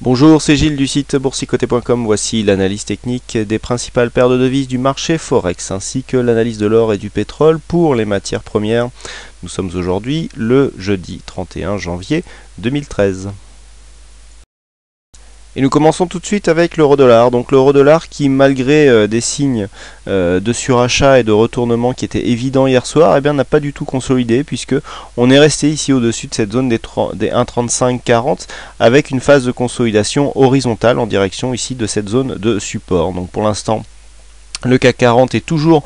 Bonjour, c'est Gilles du site boursicoté.com. Voici l'analyse technique des principales paires de devises du marché Forex, ainsi que l'analyse de l'or et du pétrole pour les matières premières. Nous sommes aujourd'hui le jeudi 31 janvier 2013. Et nous commençons tout de suite avec l'euro-dollar. Donc l'euro-dollar qui, malgré des signes de surachat et de retournement qui étaient évidents hier soir, eh bien n'a pas du tout consolidé, puisque on est resté ici au-dessus de cette zone des 1,3540 avec une phase de consolidation horizontale en direction ici de cette zone de support. Donc pour l'instant, le CAC 40 est toujours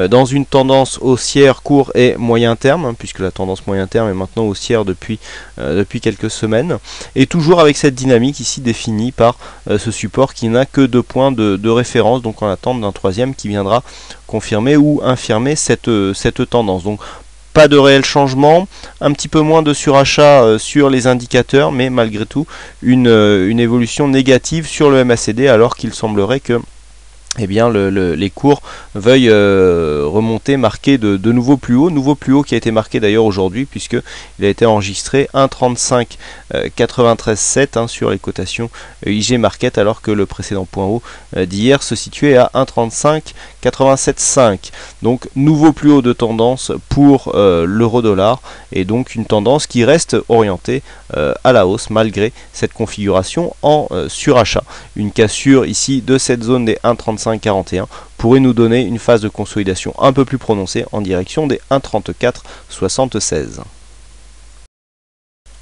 dans une tendance haussière court et moyen terme, puisque la tendance moyen terme est maintenant haussière depuis quelques semaines, et toujours avec cette dynamique ici définie par ce support qui n'a que 2 points de référence, donc en attente d'un troisième qui viendra confirmer ou infirmer cette tendance. Donc pas de réel changement, un petit peu moins de surachat sur les indicateurs, mais malgré tout une évolution négative sur le MACD, alors qu'il semblerait que les cours veuillent remonter, marquer de nouveaux plus hauts qui a été marqué d'ailleurs aujourd'hui, puisque il a été enregistré 1,3593,7 sur les cotations IG Market, alors que le précédent point haut d'hier se situait à 1,3587,5. Donc nouveau plus haut de tendance pour l'euro-dollar, et donc une tendance qui reste orientée à la hausse malgré cette configuration en surachat. Une cassure ici de cette zone des 1,3541 pourrait nous donner une phase de consolidation un peu plus prononcée en direction des 1,3476.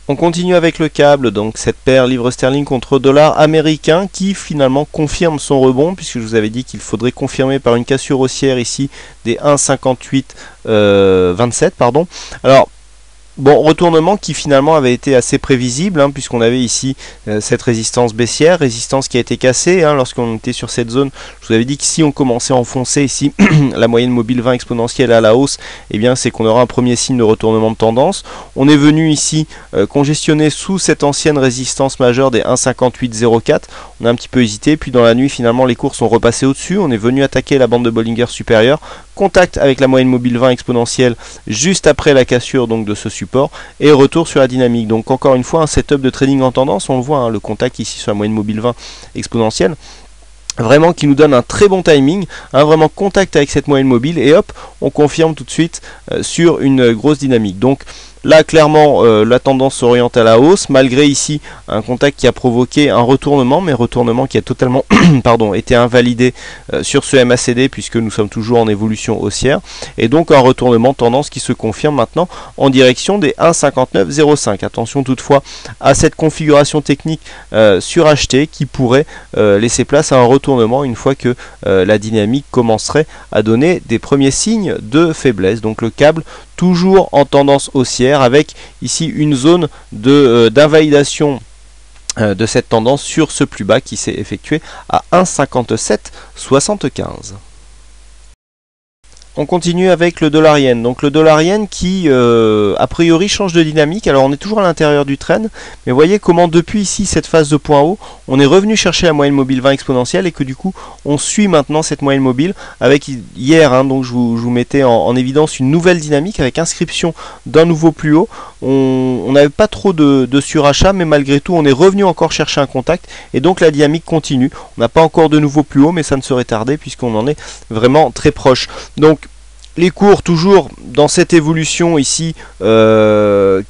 On continue avec le câble, donc cette paire livre sterling contre dollar américain qui finalement confirme son rebond, puisque je vous avais dit qu'il faudrait confirmer par une cassure haussière ici des 1,5827 pardon. Alors bon, retournement qui finalement avait été assez prévisible, puisqu'on avait ici cette résistance baissière, résistance qui a été cassée lorsqu'on était sur cette zone. Je vous avais dit que si on commençait à enfoncer ici la moyenne mobile 20 exponentielle à la hausse, eh bien c'est qu'on aura un premier signe de retournement de tendance. On est venu ici congestionner sous cette ancienne résistance majeure des 1,5804. On a un petit peu hésité, puis dans la nuit finalement les cours sont repassés au-dessus. On est venu attaquer la bande de Bollinger supérieure, contact avec la moyenne mobile 20 exponentielle juste après la cassure donc de ce support, et retour sur la dynamique. Donc encore une fois un setup de trading en tendance, on le voit, le contact ici sur la moyenne mobile 20 exponentielle, vraiment qui nous donne un très bon timing, vraiment contact avec cette moyenne mobile, et hop, on confirme tout de suite sur une grosse dynamique. Donc là, clairement, la tendance s'oriente à la hausse, malgré ici un contact qui a provoqué un retournement, mais retournement qui a totalement été invalidé sur ce MACD, puisque nous sommes toujours en évolution haussière, et donc un retournement de tendance qui se confirme maintenant en direction des 1,5905. Attention toutefois à cette configuration technique surachetée qui pourrait laisser place à un retournement une fois que la dynamique commencerait à donner des premiers signes de faiblesse. Donc le câble toujours en tendance haussière, avec ici une zone d'invalidation de cette tendance sur ce plus bas qui s'est effectué à 1,5775. On continue avec le dollar yen. Donc le dollar yen qui a priori change de dynamique. Alors on est toujours à l'intérieur du trend, mais voyez comment depuis ici cette phase de point haut, on est revenu chercher la moyenne mobile 20 exponentielle, et que du coup on suit maintenant cette moyenne mobile avec hier, donc je vous mettais en évidence une nouvelle dynamique avec inscription d'un nouveau plus haut. On n'avait pas trop de surachat, mais malgré tout on est revenu encore chercher un contact, et donc la dynamique continue. On n'a pas encore de nouveau plus haut, mais ça ne serait tardé puisqu'on en est vraiment très proche. Donc les cours toujours dans cette évolution ici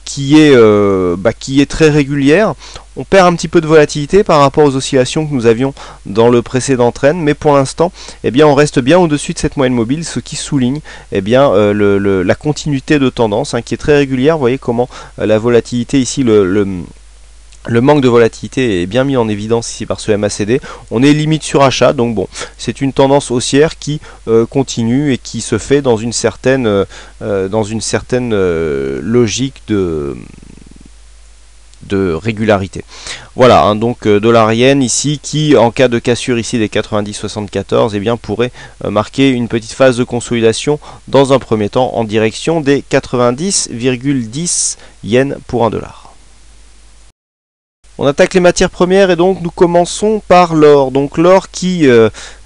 qui est très régulière. On perd un petit peu de volatilité par rapport aux oscillations que nous avions dans le précédent trend, mais pour l'instant on reste bien au-dessus de cette moyenne mobile, ce qui souligne la continuité de tendance qui est très régulière. Vous voyez comment la volatilité ici, le manque de volatilité est bien mis en évidence ici par ce MACD. On est limite sur achat, donc bon, c'est une tendance haussière qui continue et qui se fait dans une certaine logique de régularité. Voilà, donc dollar yen ici qui, en cas de cassure ici des 90,74, pourrait marquer une petite phase de consolidation dans un premier temps en direction des 90,10 yens pour $1. On attaque les matières premières et donc nous commençons par l'or. Donc l'or qui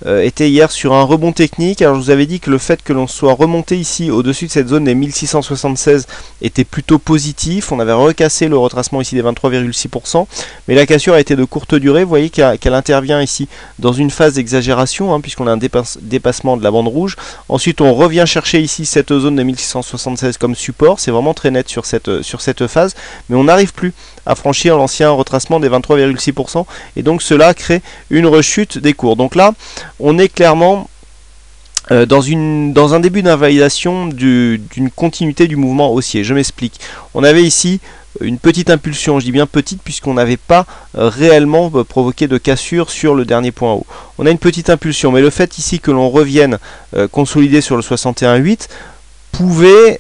était hier sur un rebond technique. Alors je vous avais dit que le fait que l'on soit remonté ici au-dessus de cette zone des 1676 était plutôt positif. On avait recassé le retracement ici des 23,6%. Mais la cassure a été de courte durée. Vous voyez qu'elle intervient ici dans une phase d'exagération, puisqu'on a un dépassement de la bande rouge. Ensuite on revient chercher ici cette zone des 1676 comme support. C'est vraiment très net sur cette phase. Mais on n'arrive plus à franchir l'ancien retracement des 23,6% et donc cela crée une rechute des cours. Donc là on est clairement dans un début d'invalidation d'une continuité du mouvement haussier. Je m'explique. On avait ici une petite impulsion, je dis bien petite puisqu'on n'avait pas réellement provoqué de cassure sur le dernier point haut. On a une petite impulsion, mais le fait ici que l'on revienne consolider sur le 61,8 pouvait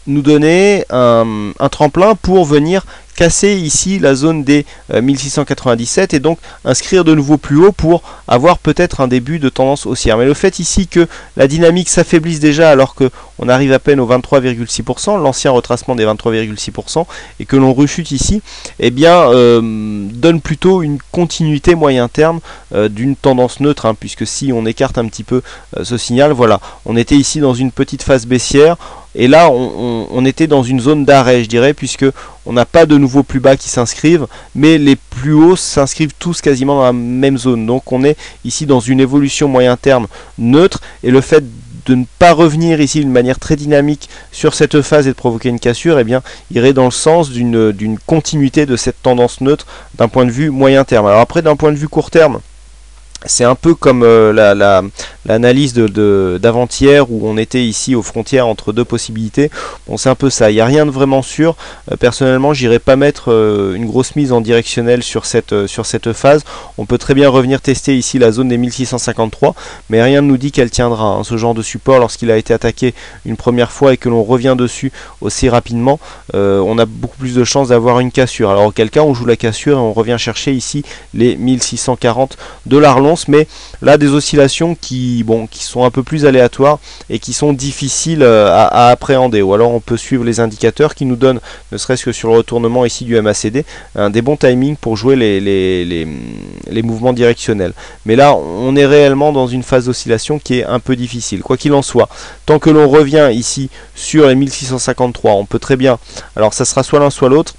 nous donner un tremplin pour venir casser ici la zone des 1697 et donc inscrire de nouveau plus haut pour avoir peut-être un début de tendance haussière. Mais le fait ici que la dynamique s'affaiblisse déjà alors qu'on arrive à peine au 23,6%, l'ancien retracement des 23,6%, et que l'on rechute ici, eh bien donne plutôt une continuité moyen terme d'une tendance neutre, puisque si on écarte un petit peu ce signal, voilà, on était ici dans une petite phase baissière. Et là, on était dans une zone d'arrêt, je dirais, puisque on n'a pas de nouveaux plus bas qui s'inscrivent, mais les plus hauts s'inscrivent tous quasiment dans la même zone. Donc on est ici dans une évolution moyen terme neutre, et le fait de ne pas revenir ici d'une manière très dynamique sur cette phase et de provoquer une cassure, eh bien, irait dans le sens d'une continuité de cette tendance neutre d'un point de vue moyen terme. Alors après, d'un point de vue court terme, c'est un peu comme l'analyse d'avant-hier où on était ici aux frontières entre deux possibilités. Bon, c'est un peu ça, il n'y a rien de vraiment sûr. Personnellement, j'irai pas mettre une grosse mise en directionnel sur cette phase. On peut très bien revenir tester ici la zone des 1653, mais rien ne nous dit qu'elle tiendra. Ce genre de support, lorsqu'il a été attaqué une première fois et que l'on revient dessus aussi rapidement, on a beaucoup plus de chances d'avoir une cassure. Alors auquel cas, on joue la cassure et on revient chercher ici les 1640 $ l'once. Mais là des oscillations qui sont un peu plus aléatoires et qui sont difficiles à appréhender, ou alors on peut suivre les indicateurs qui nous donnent, ne serait-ce que sur le retournement ici du MACD, des bons timings pour jouer les mouvements directionnels. Mais là on est réellement dans une phase d'oscillation qui est un peu difficile. Quoi qu'il en soit, tant que l'on revient ici sur les 1653, on peut très bien, alors ça sera soit l'un soit l'autre,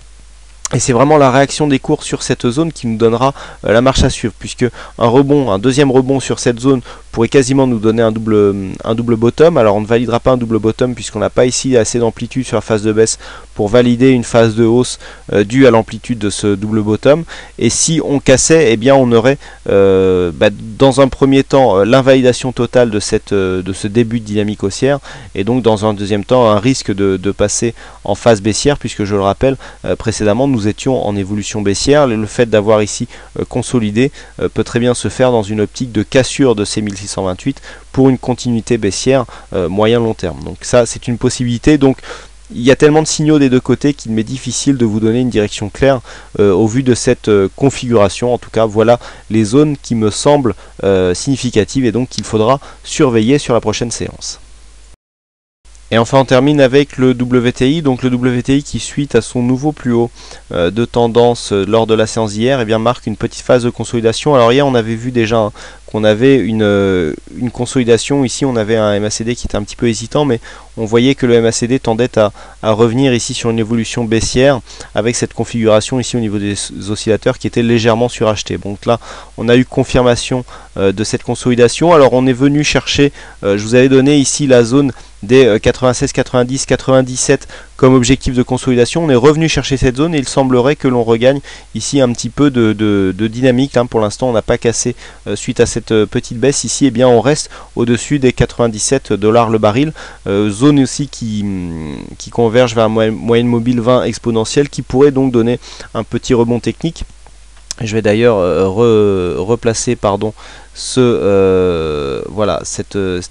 et c'est vraiment la réaction des cours sur cette zone qui nous donnera la marche à suivre, puisque un deuxième rebond sur cette zone pourrait quasiment nous donner un double bottom. Alors on ne validera pas un double bottom puisqu'on n'a pas ici assez d'amplitude sur la phase de baisse pour valider une phase de hausse due à l'amplitude de ce double bottom. Et si on cassait, eh bien on aurait dans un premier temps l'invalidation totale de ce début de dynamique haussière, et donc dans un deuxième temps un risque de passer en phase baissière, puisque je le rappelle précédemment nous étions en évolution baissière. Le fait d'avoir ici consolidé peut très bien se faire dans une optique de cassure de ces 1628 pour une continuité baissière moyen-long terme. Donc ça c'est une possibilité. Donc il y a tellement de signaux des deux côtés qu'il m'est difficile de vous donner une direction claire au vu de cette configuration. En tout cas, voilà les zones qui me semblent significatives et donc qu'il faudra surveiller sur la prochaine séance. Et enfin on termine avec le WTI, donc le WTI qui suite à son nouveau plus haut de tendance lors de la séance d'hier, eh bien marque une petite phase de consolidation. Alors hier on avait vu déjà qu'on avait une consolidation, ici on avait un MACD qui était un petit peu hésitant, mais on voyait que le MACD tendait à revenir ici sur une évolution baissière avec cette configuration ici au niveau des oscillateurs qui était légèrement suracheté. Donc là on a eu confirmation de cette consolidation. Alors on est venu chercher, je vous avais donné ici la zone des 96, 90, 97 comme objectif de consolidation. On est revenu chercher cette zone et il semblerait que l'on regagne ici un petit peu de dynamique. Pour l'instant on n'a pas cassé suite à cette petite baisse ici. Eh bien on reste au-dessus des 97 $ le baril, zone aussi qui converge vers la moyenne mobile 20 exponentielle, qui pourrait donc donner un petit rebond technique. Je vais d'ailleurs replacer cette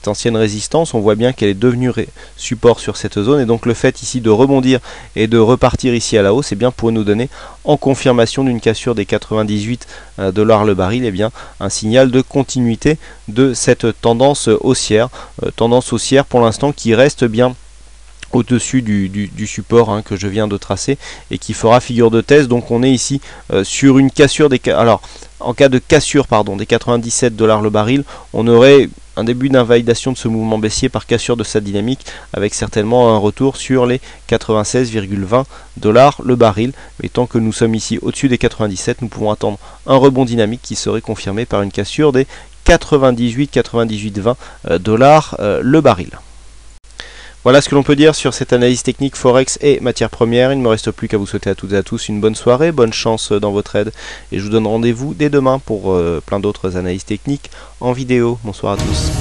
ancienne résistance. On voit bien qu'elle est devenue support sur cette zone, et donc le fait ici de rebondir et de repartir ici à la hausse, bien pour nous donner en confirmation d'une cassure des 98 $ le baril, un signal de continuité de cette tendance haussière pour l'instant qui reste bien au-dessus du support hein, que je viens de tracer et qui fera figure de test. Donc on est ici sur une cassure alors en cas de cassure des 97 $ le baril, on aurait un début d'invalidation de ce mouvement baissier par cassure de sa dynamique, avec certainement un retour sur les 96,20 $ le baril. Mais tant que nous sommes ici au-dessus des 97, nous pouvons attendre un rebond dynamique qui serait confirmé par une cassure des 98,20 $ le baril. Voilà ce que l'on peut dire sur cette analyse technique Forex et matières premières. Il ne me reste plus qu'à vous souhaiter à toutes et à tous une bonne soirée, bonne chance dans votre aide, et je vous donne rendez-vous dès demain pour plein d'autres analyses techniques en vidéo. Bonsoir à tous.